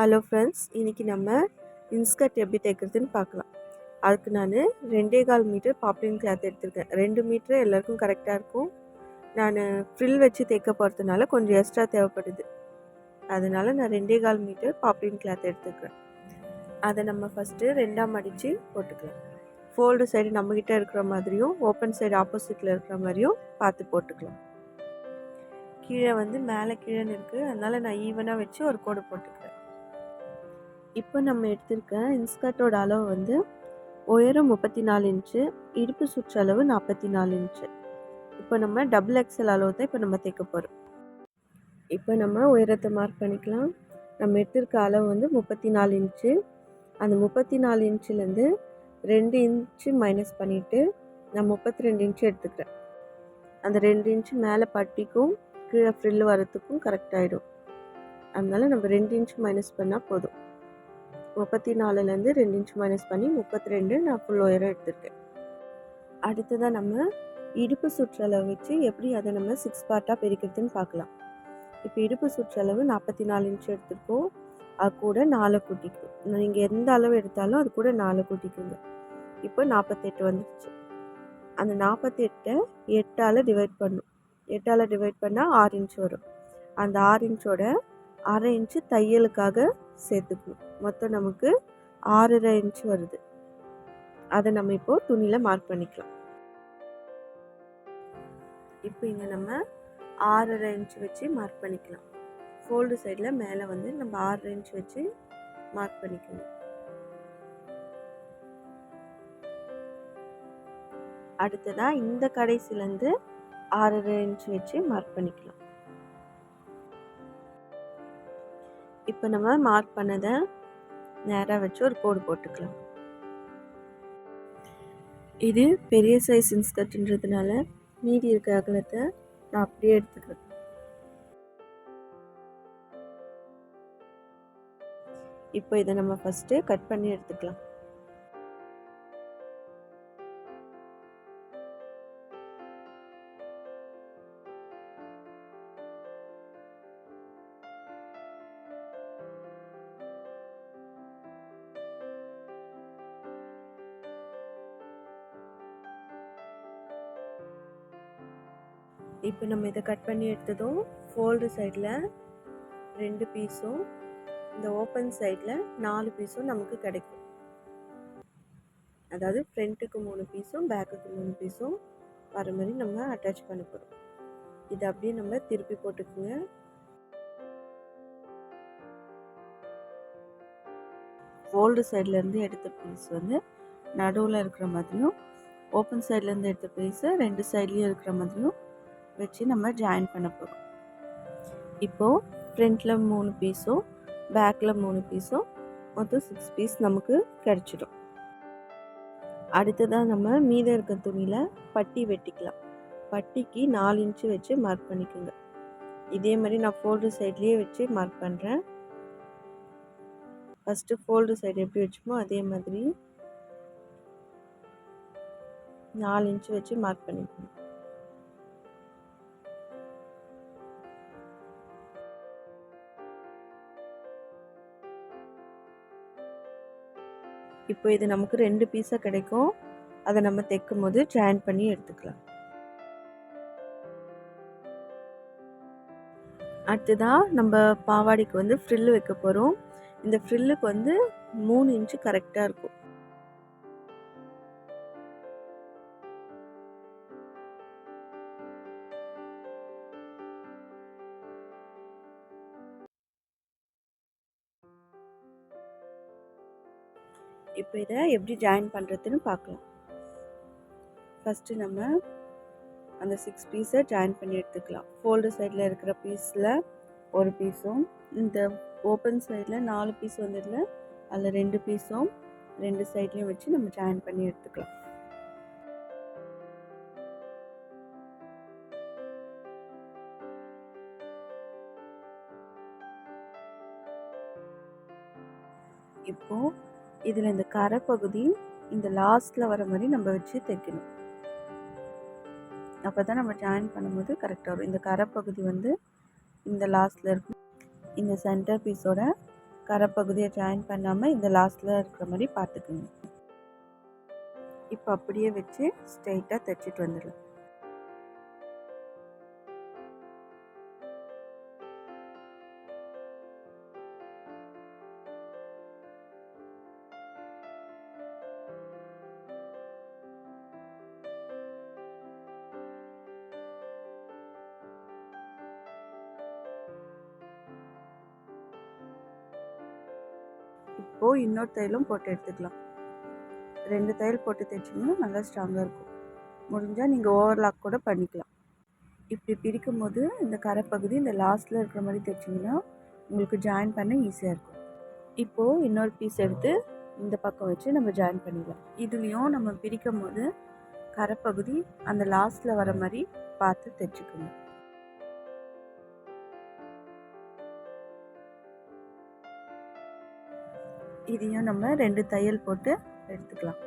Hello friends, இன்றைக்கி நம்ம inskirt எப்படி தைக்கிறதுன்னு பார்க்கலாம். அதுக்கு நான் 2.25 மீட்டர் பாப்ளின் கிளாத் எடுத்திருக்கேன். 2 மீட்டர் எல்லாருக்கும் கரெக்டாக இருக்கும். நான் ஃப்ரில் வச்சு தைக்க போகிறதுனால கொஞ்சம் எக்ஸ்ட்ரா தேவைப்படுது. அதனால் நான் 2.25 மீட்டர் பாப்ளின் கிளாத் எடுத்துக்கிறேன். அதை நம்ம ஃபஸ்ட்டு 2ஆக மடித்து போட்டுக்கலாம். ஃபோல்டு சைடு நம்மக்கிட்ட இருக்கிற மாதிரியும் ஓப்பன் சைடு ஆப்போசிட்டில் இருக்கிற மாதிரியும் பார்த்து போட்டுக்கலாம். கீழே மேலே கீழேன்னு இருக்குது, அதனால் நான் ஈவனாக வச்சு ஒரு கோடு போட்டுக்கிறேன். இப்போ நம்ம எடுத்திருக்க இன்ஸ்கர்ட்டோட அளவு உயரம் 34 இன்ச்சு, இடுப்பு சுற்றளவு 44 இன்ச்சு. இப்போ நம்ம டபுள் எக்ஸல் அளவு தான் இப்போ நம்ம தைக்க போகிறோம். இப்போ நம்ம உயரத்தை மார்க் பண்ணிக்கலாம். நம்ம எடுத்திருக்க அளவு 34 இன்ச்சு. அந்த 34 இன்ச்சுலேருந்து 2 இன்ச்சு மைனஸ் பண்ணிவிட்டு நான் 32 இன்ச்சு எடுத்துக்கிறேன். அந்த 2 இன்ச்சு மேலே பட்டிக்கும் கீழே ஃப்ரில் வரத்துக்கும் கரெக்டாகிடும். அதனால் நம்ம 2 இன்ச்சு மைனஸ் பண்ணால் போதும். 34லேருந்து 2 இன்ச் மைனஸ் பண்ணி 32 நான் ஃபுல் உயரம் எடுத்திருக்கேன். அடுத்ததாக நம்ம இடுப்பு சுற்றளவு வச்சு எப்படி அதை நம்ம 6 பார்ட்டாக பிரிக்கிறதுன்னு பார்க்கலாம். இப்போ இடுப்பு சுற்றளவு 44 இன்ச் எடுத்திருக்கோம். அது கூட 4 கூட்டிக்கும். நீங்கள் எந்த அளவு எடுத்தாலும் அது கூட 4 கூட்டிக்குங்க. இப்போ 48 வந்துடுச்சு. அந்த 48ஐ 8ஆல் டிவைட் பண்ணும். 8ஆல் டிவைட் பண்ணால் 6 இன்ச் வரும். அந்த 6 இன்ச்சோட 1/2 இன்ச்சு தையலுக்காக சேர்த்துக்கணும். மொத்தம் நமக்கு 6.5 இன்ச் வருது. அதை நம்ம இப்போது துணியில் மார்க் பண்ணிக்கலாம். இப்போ இங்கே நம்ம 6.5 இன்ச் வச்சு மார்க் பண்ணிக்கலாம். ஃபோல்டு சைடில் மேலே நம்ம 6.5 இன்ச் வச்சு மார்க் பண்ணிக்கணும். அடுத்ததாக இந்த கடைசிலேருந்து 6.5 இன்ச் வச்சு மார்க் பண்ணிக்கலாம். இப்போ நம்ம மார்க் பண்ணதை நேராக வச்சு ஒரு கோடு போட்டுக்கலாம். இது பெரிய சைஸ் இன்ஸ்கர்ட்ன்றதுனால மீதி இருக்க அகலத்தை நான் அப்படியே எடுத்துக்கிறேன். இப்போ இதை நம்ம ஃபஸ்ட்டு கட் பண்ணி எடுத்துக்கலாம். இப்போ நம்ம இதை கட் பண்ணி எடுத்ததும் ஃபோல்டு சைடில் 2 பீஸும் இந்த ஓப்பன் சைடில் 4 பீஸும் நமக்கு கிடைக்கும். அதாவது ஃப்ரண்ட்டுக்கு 3 பீஸும் பேக்குக்கு 3 பீஸும் வர மாதிரி நம்ம அட்டாச் பண்ண போகிறோம். இதை அப்படியே நம்ம திருப்பி போட்டுக்குங்க. ஃபோல்டு சைட்லேருந்து எடுத்த பீஸ் நடுவில் இருக்கிற மாதிரியும், ஓப்பன் சைட்லேருந்து எடுத்த பீஸை 2 சைட்லேயும் இருக்கிற மாதிரியும் வச்சு நம்ம ஜாயின் பண்ண போகிறோம். இப்போது ஃப்ரண்ட்டில் 3 பீஸும் பேக்கில் 3 பீஸும் மொத்தம் 6 பீஸ் நமக்கு கிடச்சிடும். அடுத்ததாக நம்ம மீதம் இருக்க துணியில் பட்டி வெட்டிக்கலாம். பட்டிக்கு 4 இன்ச்சு வச்சு மார்க் பண்ணிக்கோங்க. இதே மாதிரி நான் ஃபோல்டு சைட்லேயே வச்சு மார்க் பண்ணுறேன். ஃபஸ்ட்டு ஃபோல்டு சைடு எப்படி வச்சுமோ அதே மாதிரி 4 இன்ச்சு வச்சு மார்க் பண்ணிக்கணும். இப்போ இது நமக்கு 2 பீஸாக கிடைக்கும். அதை நம்ம தைக்கும் போது ஜாயின் பண்ணி எடுத்துக்கலாம். அடுத்ததாக நம்ம பாவாடைக்கு ஃப்ரில் வைக்க போகிறோம். இந்த ஃப்ரில்லுக்கு 3 இன்ச்சு கரெக்டாக இருக்கும். இப்போ இதை எப்படி ஜாயின் பண்ணுறதுன்னு பார்க்கலாம். ஃபஸ்ட்டு நம்ம அந்த 6 பீஸை ஜாயின் பண்ணி எடுத்துக்கலாம். ஃபோல்டு சைடில் இருக்கிற பீஸில் ஒரு பீஸும், இந்த ஓப்பன் சைடில் 4 பீஸ் வந்ததில் அதில் 2 பீஸும் 2 சைட்லேயும் வச்சு நம்ம ஜாயின் பண்ணி எடுத்துக்கலாம். இப்போது இதில் இந்த கரை பகுதி இந்த லாஸ்ட்டில் வர மாதிரி நம்ம வச்சு தைக்கணும். அப்போ தான் நம்ம ஜாயின் பண்ணும்போது கரெக்டாக வரும். இந்த கரை பகுதி இந்த லாஸ்ட்டில் இருக்கும். இந்த சென்டர் பீஸோட கரை பகுதியை ஜாயின் பண்ணாமல் இந்த லாஸ்ட்டில் இருக்கிற மாதிரி பார்த்துக்குங்க. இப்போ அப்படியே வச்சு ஸ்ட்ரைட்டாக தைச்சிட்டு வந்துடலாம். இப்போது இன்னொரு தையலும் போட்டு எடுத்துக்கலாம். 2 தையல் போட்டு தைச்சிங்கன்னா நல்லா ஸ்ட்ராங்காக இருக்கும். முடிஞ்சால் நீங்கள் ஓவர்லாக் கூட பண்ணிக்கலாம். இப்படி பிரிக்கும் போது இந்த கரை பகுதி இந்த லாஸ்ட்டில் இருக்கிற மாதிரி தைச்சிங்கன்னா உங்களுக்கு ஜாயின் பண்ண ஈஸியாக இருக்கும். இப்போது இன்னொரு பீஸ் எடுத்து இந்த பக்கம் வச்சு நம்ம ஜாயின் பண்ணிடலாம். இதுலேயும் நம்ம பிரிக்கும் போது கரை பகுதி அந்த லாஸ்ட்டில் வர மாதிரி பார்த்து தைச்சிக்கணும். இதையும் நம்ம 2 தையல் போட்டு எடுத்துக்கலாம்.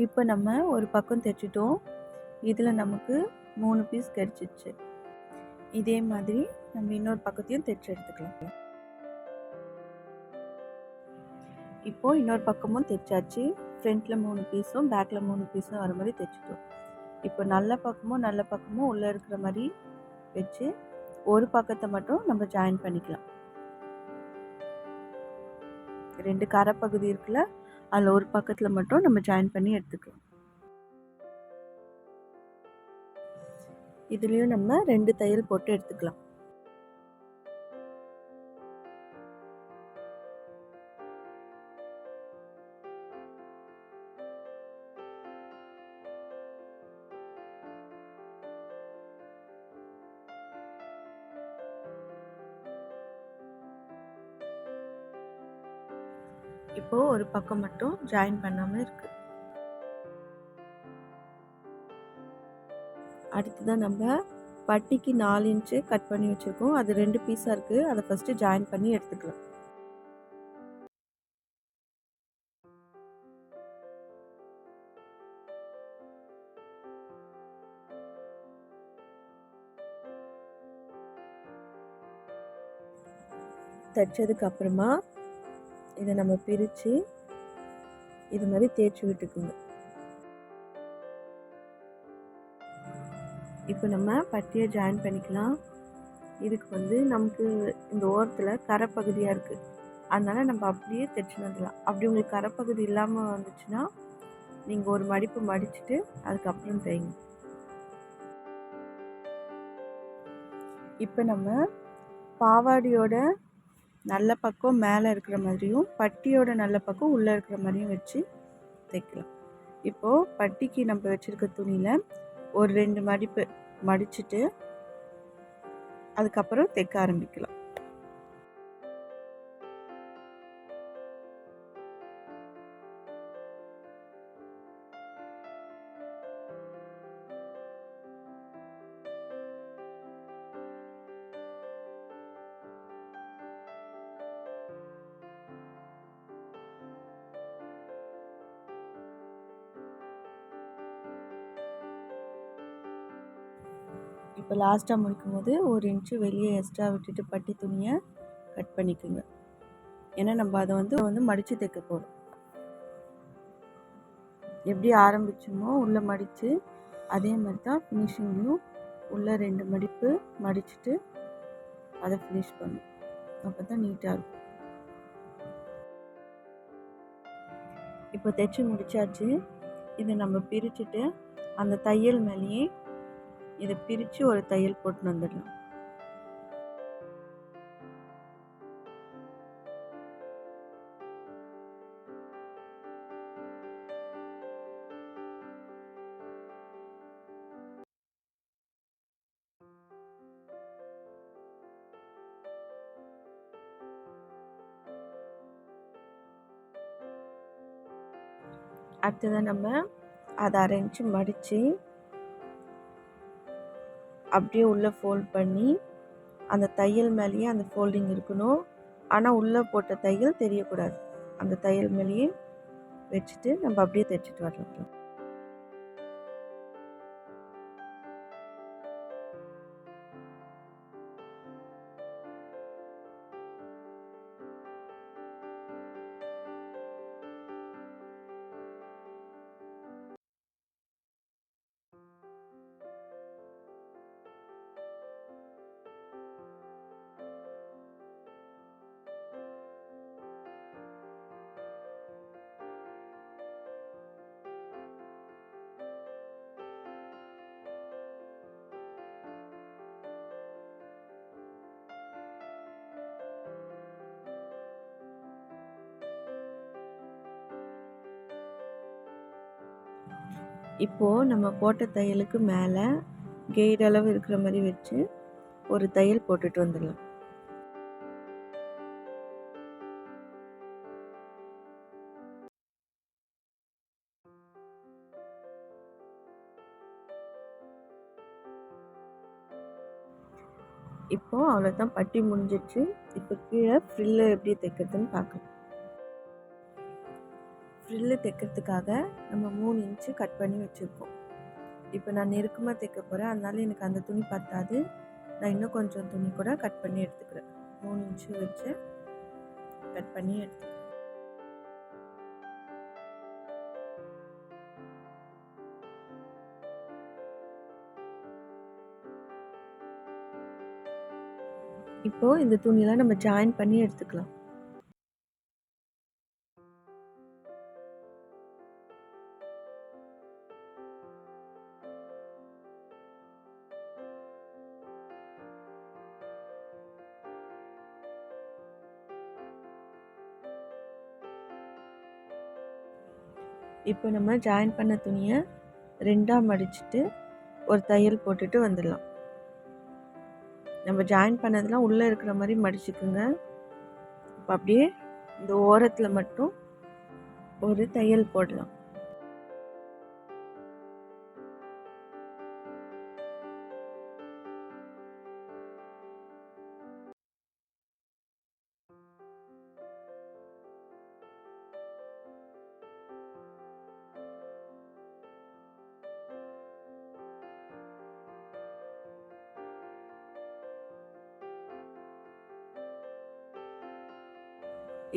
இப்போ நம்ம ஒரு பக்கம் தைச்சிட்டோம். இதில் நமக்கு 3 பீஸ் கிடச்சிச்சு. இதே மாதிரி நம்ம இன்னொரு பக்கத்தையும் தைச்சி எடுத்துக்கலாம். இப்போது இன்னொரு பக்கமும் தைச்சாச்சு. ஃப்ரண்ட்டில் 3 பீஸும் பேக்கில் 3 பீஸும் வர மாதிரி தைச்சிட்டோம். இப்போ நல்ல பக்கமும் உள்ளே இருக்கிற மாதிரி வச்சு ஒரு பக்கத்தை மட்டும் நம்ம ஜாயின் பண்ணிக்கலாம். 2 கரை பகுதி இருக்குல்ல, அதில் ஒரு பக்கத்தில் மட்டும் நம்ம ஜாயின் பண்ணி எடுத்துக்கலாம். இதுலேயும் நம்ம 2 தையல் போட்டு எடுத்துக்கலாம். இப்போது ஒரு பக்கம் மட்டும் ஜாயின் பண்ணாமல் இருக்குது. அடுத்ததான் நம்ம பட்டிக்கு 4 இன்ச்சு கட் பண்ணி வச்சுருக்கோம். அது 2 பீஸாக இருக்குது. அதை ஃபஸ்ட்டு ஜாயின் பண்ணி எடுத்துக்கலாம். தைச்சதுக்கு அப்புறமா இதை நம்ம பிரித்து இது மாதிரி தேய்ச்சி விட்டுக்குங்க. இப்போ நம்ம பட்டியை ஜாயின் பண்ணிக்கலாம். இதுக்கு நமக்கு இந்த ஓரத்தில் கரை பகுதியாக இருக்குது, அதனால் நம்ம அப்படியே தைச்சி வந்துடலாம். அப்படி உங்களுக்கு கரை பகுதி இல்லாமல் வந்துச்சுன்னா நீங்கள் ஒரு மடிப்பு மடிச்சுட்டு அதுக்கப்புறம் தைங்க. இப்போ நம்ம பாவாடியோட நல்ல பக்கம் மேலே இருக்கிற மாதிரியும் பட்டியோட நல்ல பக்கம் உள்ளே இருக்கிற மாதிரியும் வச்சு தைக்கலாம். இப்போது பட்டிக்கு நம்ம வச்சுருக்க துணியில் ஒரு 2 மடிப்பு மடிச்சுட்டு அதுக்கப்புறம் தைக்க ஆரம்பிக்கலாம். இப்போ லாஸ்ட்டாக முடிக்கும் போது 1 இன்ச்சு வெளியே எக்ஸ்ட்ரா விட்டுட்டு பட்டி துணியை கட் பண்ணிக்கோங்க. ஏன்னா நம்ம அதை வந்து மடித்து தைக்க போகிறோம். எப்படி ஆரம்பிச்சோமோ உள்ளே மடித்து அதே மாதிரி தான் ஃபினிஷிங்லையும் உள்ளே 2 மடிப்பு மடிச்சுட்டு அதை ஃபினிஷ் பண்ணும். அப்போ தான் நீட்டாக இருக்கும். இப்போ தைச்சி முடிச்சாச்சு. இதை நம்ம பிரிச்சுட்டு அந்த தையல் மேலேயே இதை பிரித்து ஒரு தையல் போட்டு வந்துடலாம். அடுத்ததாக நம்ம அதை 1/2 இன்ச்சு மடித்து அப்படியே உள்ளே ஃபோல்ட் பண்ணி அந்த தையல் மேலேயே அந்த ஃபோல்டிங் இருக்கணும். ஆனால் உள்ளே போட்ட தையல் தெரியக்கூடாது. அந்த தையல் மேலேயே வச்சுட்டு நம்ம அப்படியே தைச்சிட்டு வரலாம். இப்போது நம்ம போட்ட தையலுக்கு மேலே கெய்ட் அளவு இருக்கிற மாதிரி வச்சு ஒரு தையல் போட்டுட்டு வந்துடலாம். இப்போது அவ்வளோதான், பட்டி முடிஞ்சிடுச்சு. இப்போ கீழே ஃப்ரில்லு எப்படி தைக்கிறதுன்னு பார்க்கலாம். ஃப்ரில்லு தைக்கிறதுக்காக நம்ம 3 இன்ச்சு கட் பண்ணி வச்சுருக்கோம். இப்போ நான் நெருக்கமாக தைக்க போகிறேன், அதனால எனக்கு அந்த துணி பத்தாது. நான் இன்னும் கொஞ்சம் துணி கூட கட் பண்ணி எடுத்துக்கிறேன். 3 இன்ச்சு வச்சு கட் பண்ணி எடுத்துக்கிறேன். இப்போது இந்த துணியெல்லாம் நம்ம ஜாயின் பண்ணி எடுத்துக்கலாம். இப்போ நம்ம ஜாயின் பண்ண துணியை 2ஆக மடிச்சுட்டு ஒரு தையல் போட்டுட்டு வந்துடலாம். நம்ம ஜாயின் பண்ணதெல்லாம் உள்ளே இருக்கிற மாதிரி மடிச்சுக்குங்க. இப்போ அப்படியே இந்த ஓரத்தில் மட்டும் ஒரு தையல் போடலாம்.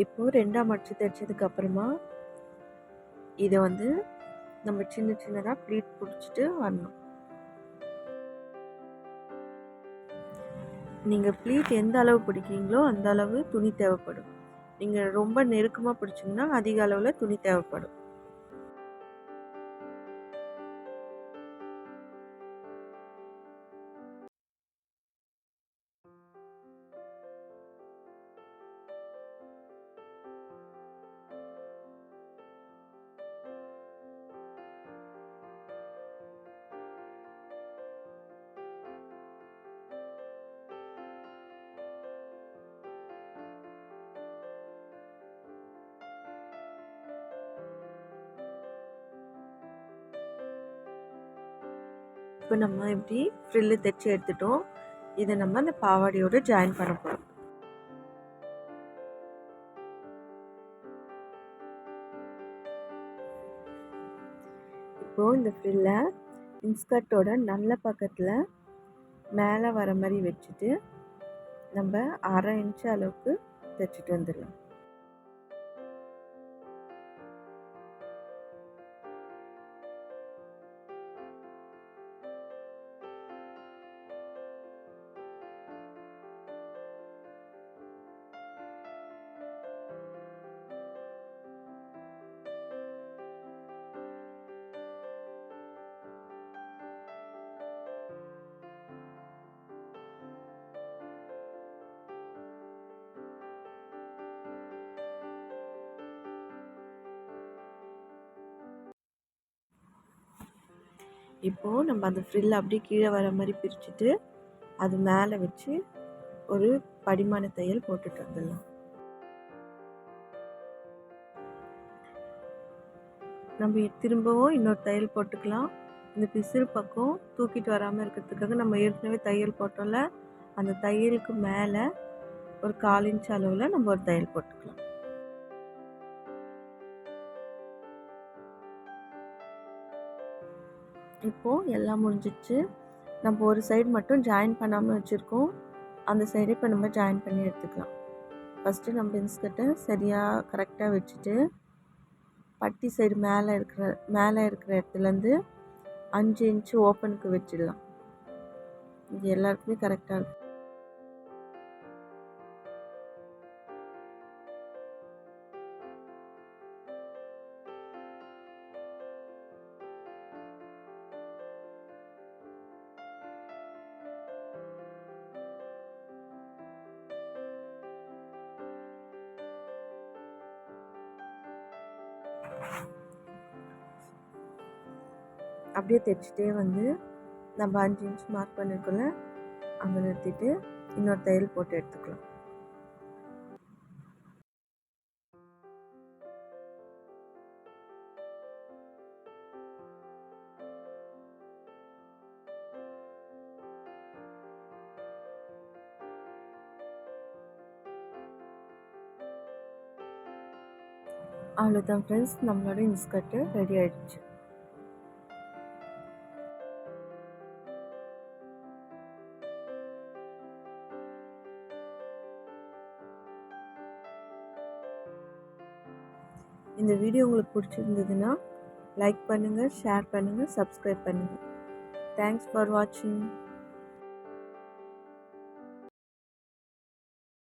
இப்போது 2ஆக மடித்து தைச்சதுக்கு அப்புறமா இதை வந்து நம்ம சின்ன சின்னதாக ப்ளீட் பிடிச்சிட்டு வரணும். நீங்கள் ப்ளீட் எந்த அளவு பிடிக்கிறீங்களோ அந்த அளவு துணி தேவைப்படும். நீங்கள் ரொம்ப நெருக்கமாக பிடிச்சிங்கன்னா அதிக அளவில் துணி தேவைப்படும். இப்போ நம்ம இப்படி ஃப்ரில்லு தைச்சி எடுத்துட்டோம். இதை நம்ம அந்த பாவாடையோடு ஜாயின் பண்ண போகிறோம். இப்போது இந்த ஃப்ரில்லை இன்ஸ்கர்ட்டோட நல்ல பக்கத்தில் மேலே வர மாதிரி வச்சுட்டு நம்ம 1/2 இன்ச்சு அளவுக்கு தைச்சிட்டு வந்துடலாம். இப்போது நம்ம அந்த ஃப்ரில் அப்படியே கீழே வர மாதிரி பிரிச்சுட்டு அது மேலே வச்சு ஒரு படிமான தையல் போட்டுட்டு வந்துடலாம். நம்ம திரும்பவும் இன்னொரு தையல் போட்டுக்கலாம். இந்த பிசிறு பக்கம் தூக்கிட்டு வராமல் இருக்கிறதுக்காக நம்ம ஏற்கனவே தையல் போட்டோம்ல, அந்த தையலுக்கு மேலே ஒரு 1/4 இன்ச் அளவில் நம்ம ஒரு தையல் போட்டுக்கலாம். இப்போது எல்லாம் முடிஞ்சிடுச்சு. நம்ம ஒரு சைடு மட்டும் ஜாயின் பண்ணாமல் வச்சுருக்கோம். அந்த சைடு இப்போ நம்ம ஜாயின் பண்ணி எடுத்துக்கலாம். ஃபஸ்ட்டு நம்ம இன்ஸ்கர்ட்டை சரியாக கரெக்டாக வச்சுட்டு பட்டி சைடு மேலே இருக்கிற இடத்துலேருந்து 5 இன்ச்சு ஓப்பனுக்கு வச்சிடலாம். இது எல்லாருக்குமே கரெக்டாக இருக்கும். அப்படியே தைச்சிட்டே வந்து நம்ம 5 இன்ச் மார்க் பண்ணிருக்கோம்ல, அங்கே நிறுத்திட்டு இன்னொரு தையல் போட்டு எடுத்துக்கலாம். அவ்வளோதான் ஃப்ரெண்ட்ஸ், நம்மளோட இன்ஸ்கர்ட்டு ரெடி ஆயிடுச்சு. இந்த வீடியோ உங்களுக்கு பிடிச்சிருந்ததுன்னா லைக் பண்ணுங்கள், ஷேர் பண்ணுங்கள், சப்ஸ்கிரைப் பண்ணுங்கள். தேங்க்ஸ் ஃபார் வாட்சிங்.